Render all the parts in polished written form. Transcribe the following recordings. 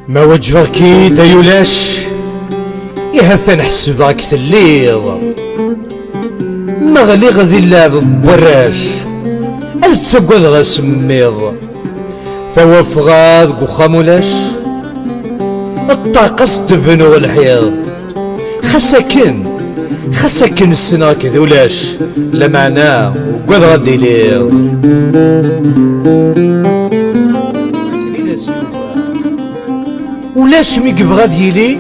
ما وجهك كيدا يولاش يهث نحسبك تليض ما غلي غذي اللعب براش از تسقد غسميض ثوف غاذ قخامولاش الطاقة ستبن والحياض خساكن السناك ذولاش لمعناه وقد غدي ليض ولاش مي قبغاد يلي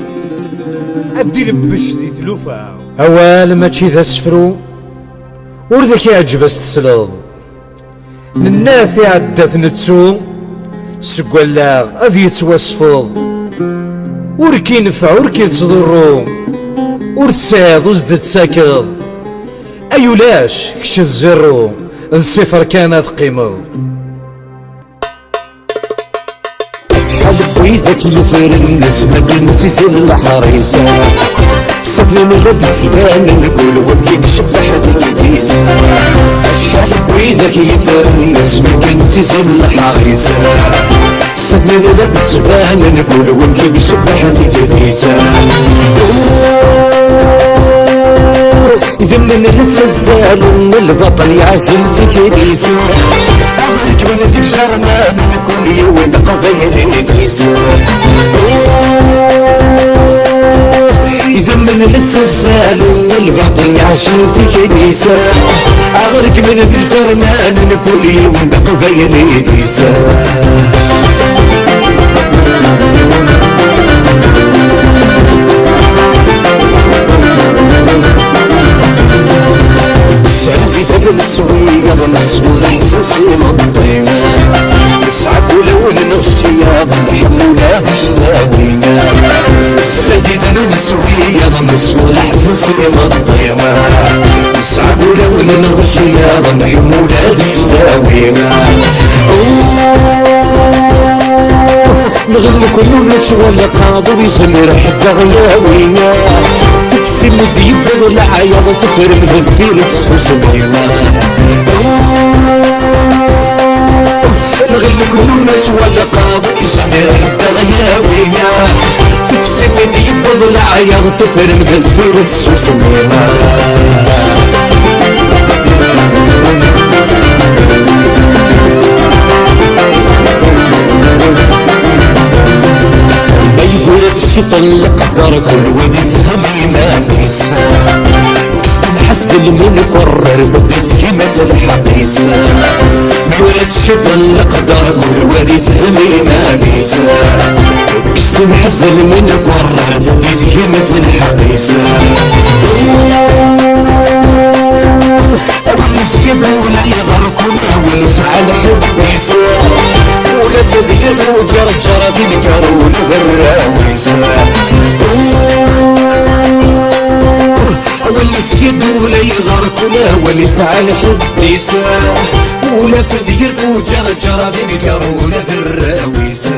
ادي لبش دي تلوفا اوال ماشي ذا سفرو وردك يعجب استسلض نناثي عدات نتسو سقوالاغ اذ يتوسفض وركي نفع وركي تصدرو ورتساعد وزدت ساكض ايولاش كش تزرو الصفر كانت قيمض ويدك يفر الناس ما بنتي سن الحريصة صفني من غد زبان نقول وكيك شبح الكيس الشعب ويدك يفر الناس ما بنتي سن الحريصة صفني من غد زبان نقول وكيك شبح الكيس إذا من نتزال من البطل يعزل في كنيسة أغلق من تكسرنا من كل يوم قبيل إدريس إذا من نتزال من البطل يعزل في كنيسة أغلق من تكسرنا من كل يوم قبيل إدريس السوية مسؤول احساسي مضينا نسعد ولو نغشيا نحمولا بشلاوينا السيدة السوية مسؤول احساسي مضينا نسعد ولو نغشيا نحمولا بشلاوينا نغل كل نتولى قاضي يسمر حتى غياوينا تكسي مديب العياض تفر الغفير السوسوينا نغل كل نتولى قاضي يسمر حتى غياوينا تكسي مديب العياض تفر الغفير السوسوينا الشيطان قدر كل ودي فهم المانيس الحسد اللي من قرر ضد كلمة الحبيس مولد الشيطان قدر كل ودي فهم المانيس الحسد اللي من قرر ضد كلمة الحبيس أول سيب ولا يغركم أول ساعة الحبيس ولا تدير فوجر جرى بالكارون ذراويس أول سيد ولا يغرك ولا ساعة الحبيس ولا تدير فوجر جرى بالكارون ذراويس